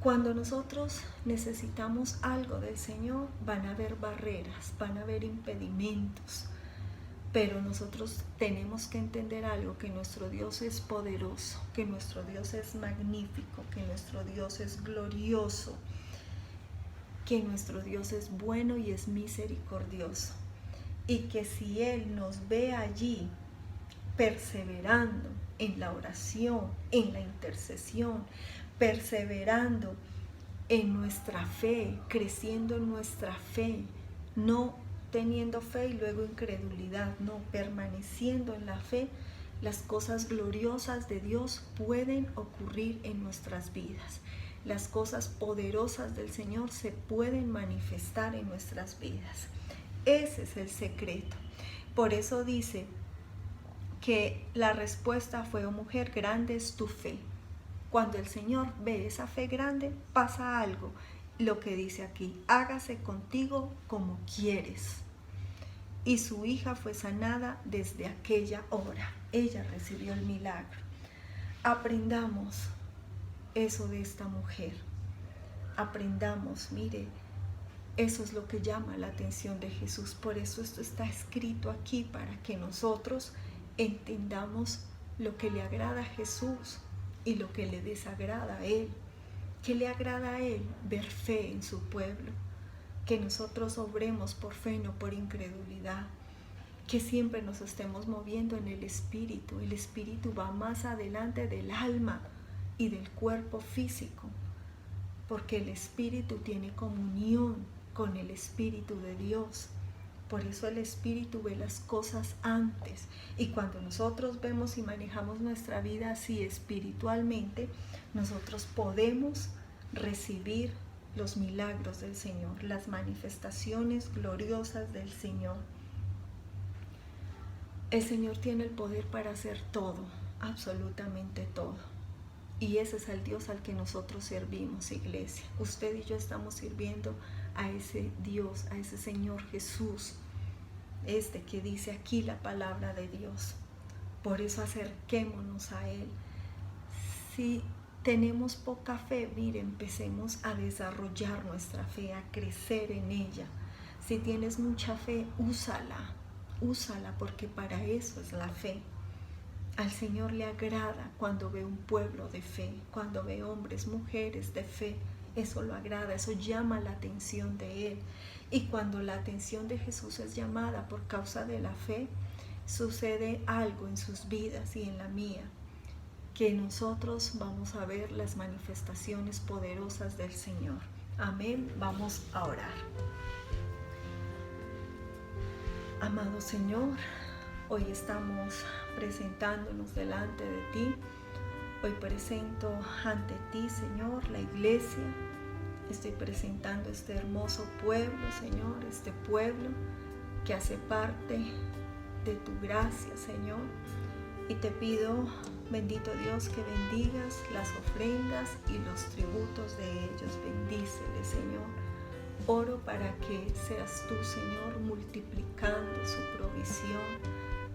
Cuando nosotros necesitamos algo del Señor, van a haber barreras, van a haber impedimentos. Pero nosotros tenemos que entender algo, que nuestro Dios es poderoso, que nuestro Dios es magnífico, que nuestro Dios es glorioso, que nuestro Dios es bueno y es misericordioso. Y que si Él nos ve allí perseverando en la oración, en la intercesión, perseverando en nuestra fe, creciendo en nuestra fe, no teniendo fe y luego incredulidad, no, permaneciendo en la fe, las cosas gloriosas de Dios pueden ocurrir en nuestras vidas. Las cosas poderosas del Señor se pueden manifestar en nuestras vidas. Ese es el secreto. Por eso dice que la respuesta fue: oh mujer, grande es tu fe. Cuando el Señor ve esa fe grande, pasa algo. Lo que dice aquí: hágase contigo como quieres. Y su hija fue sanada desde aquella hora. Ella recibió el milagro. Aprendamos eso de esta mujer. Aprendamos, mire, eso es lo que llama la atención de Jesús. Por eso esto está escrito aquí, para que nosotros entendamos lo que le agrada a Jesús y lo que le desagrada a Él. ¿Qué le agrada a Él? Ver fe en su pueblo. Que nosotros obremos por fe, no por incredulidad. Que siempre nos estemos moviendo en el Espíritu. El Espíritu va más adelante del alma y del cuerpo físico, porque el Espíritu tiene comunión con el Espíritu de Dios. Por eso el Espíritu ve las cosas antes. Y cuando nosotros vemos y manejamos nuestra vida así espiritualmente, nosotros podemos recibir los milagros del Señor, las manifestaciones gloriosas del Señor. El Señor tiene el poder para hacer todo, absolutamente todo. Y ese es el Dios al que nosotros servimos, iglesia. Usted y yo estamos sirviendo a ese Dios, a ese Señor Jesús, que dice aquí la palabra de Dios. Por eso acerquémonos a Él. Si tenemos poca fe, mire, empecemos a desarrollar nuestra fe, a crecer en ella. Si tienes mucha fe, úsala, porque para eso es la fe. Al Señor le agrada cuando ve un pueblo de fe, cuando ve hombres, mujeres de fe. Eso lo agrada, eso llama la atención de Él. Y cuando la atención de Jesús es llamada por causa de la fe, sucede algo en sus vidas y en la mía, que nosotros vamos a ver las manifestaciones poderosas del Señor. Amén. Vamos a orar. Amado Señor, hoy estamos presentándonos delante de ti. Hoy presento ante ti, Señor, la iglesia. Estoy presentando este hermoso pueblo, Señor, este pueblo que hace parte de tu gracia, Señor. Y te pido, bendito Dios, que bendigas las ofrendas y los tributos de ellos. Bendíceles, Señor. Oro para que seas tú, Señor, multiplicando su provisión,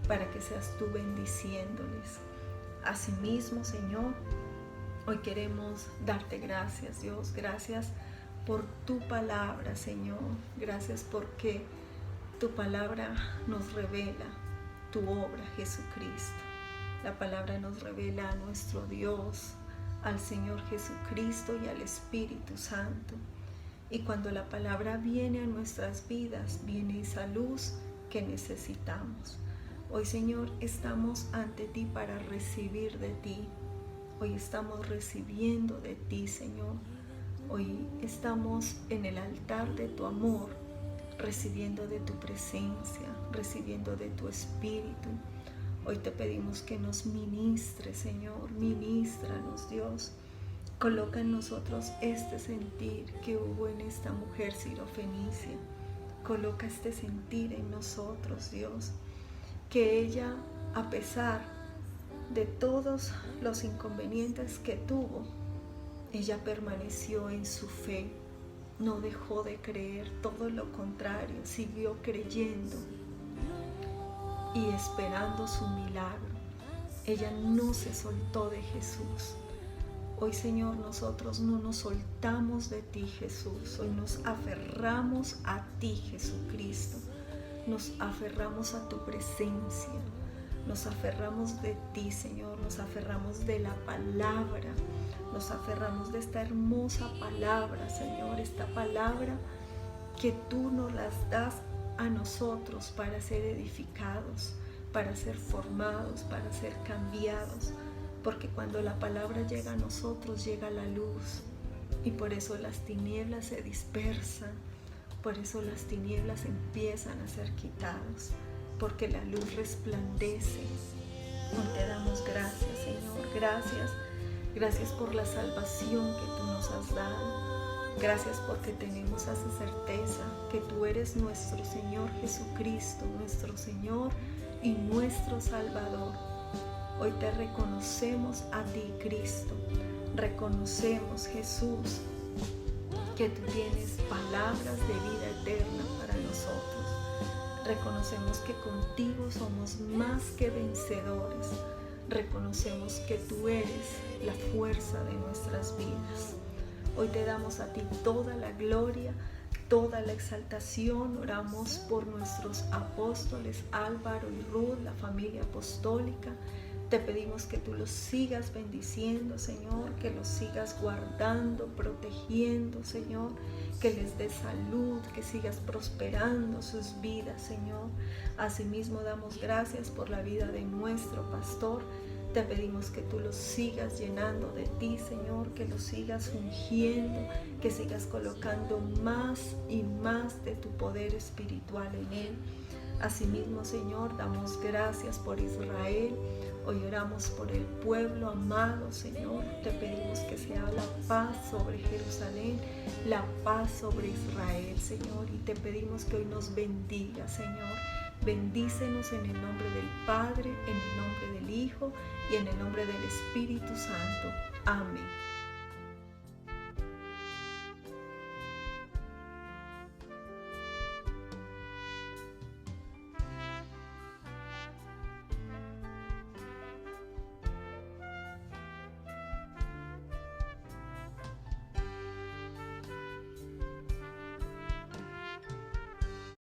para que seas tú bendiciéndoles. Asimismo, Señor, hoy queremos darte gracias, Dios. Gracias por tu palabra, Señor. Gracias porque Tu palabra nos revela tu obra, Jesucristo. La palabra nos revela a nuestro Dios, al Señor Jesucristo y al Espíritu Santo. Y cuando la palabra viene a nuestras vidas, viene esa luz que necesitamos. Hoy, Señor, estamos ante ti para recibir de ti. Hoy estamos recibiendo de ti, Señor. Hoy estamos en el altar de tu amor, recibiendo de tu presencia, recibiendo de tu Espíritu. Hoy te pedimos que nos ministres, Señor, ministranos, Dios. Coloca en nosotros este sentir que hubo en esta mujer sirofenicia. Coloca este sentir en nosotros, Dios, que ella, a pesar de todos los inconvenientes que tuvo, ella permaneció en su fe, no dejó de creer, todo lo contrario, siguió creyendo y esperando su milagro. Ella no se soltó de Jesús. Hoy, Señor, nosotros no nos soltamos de ti, Jesús. Hoy nos aferramos a ti, Jesucristo. Nos aferramos a tu presencia. Nos aferramos de ti, Señor. Nos aferramos de la palabra. Nos aferramos de esta hermosa palabra, Señor. Esta palabra que tú nos las das a nosotros para ser edificados, para ser formados, para ser cambiados. Porque cuando la palabra llega a nosotros, llega la luz. Y por eso las tinieblas se dispersan. Por eso las tinieblas empiezan a ser quitadas. Porque la luz resplandece. Hoy te damos gracias, Señor. Gracias. Gracias por la salvación que tú nos has dado. Gracias porque tenemos esa certeza que tú eres nuestro Señor Jesucristo, nuestro Señor y nuestro Salvador. Hoy te reconocemos a ti, Cristo. Reconocemos, Jesús, que tú tienes palabras de vida eterna para nosotros. Reconocemos que contigo somos más que vencedores. Reconocemos que tú eres la fuerza de nuestras vidas. Hoy te damos a ti toda la gloria, toda la exaltación. Oramos por nuestros apóstoles Álvaro y Ruth, la familia apostólica. Te pedimos que tú los sigas bendiciendo, Señor, que los sigas guardando, protegiendo, Señor, que les des salud, que sigas prosperando sus vidas, Señor. Asimismo, damos gracias por la vida de nuestro pastor. Te pedimos que tú los sigas llenando de ti, Señor, que los sigas ungiendo, que sigas colocando más y más de tu poder espiritual en él. Asimismo, Señor, damos gracias por Israel. Hoy oramos por el pueblo amado, Señor. Te pedimos que sea la paz sobre Jerusalén, la paz sobre Israel, Señor. Y te pedimos que hoy nos bendiga, Señor. Bendícenos en el nombre del Padre, en el nombre del Hijo y en el nombre del Espíritu Santo. Amén.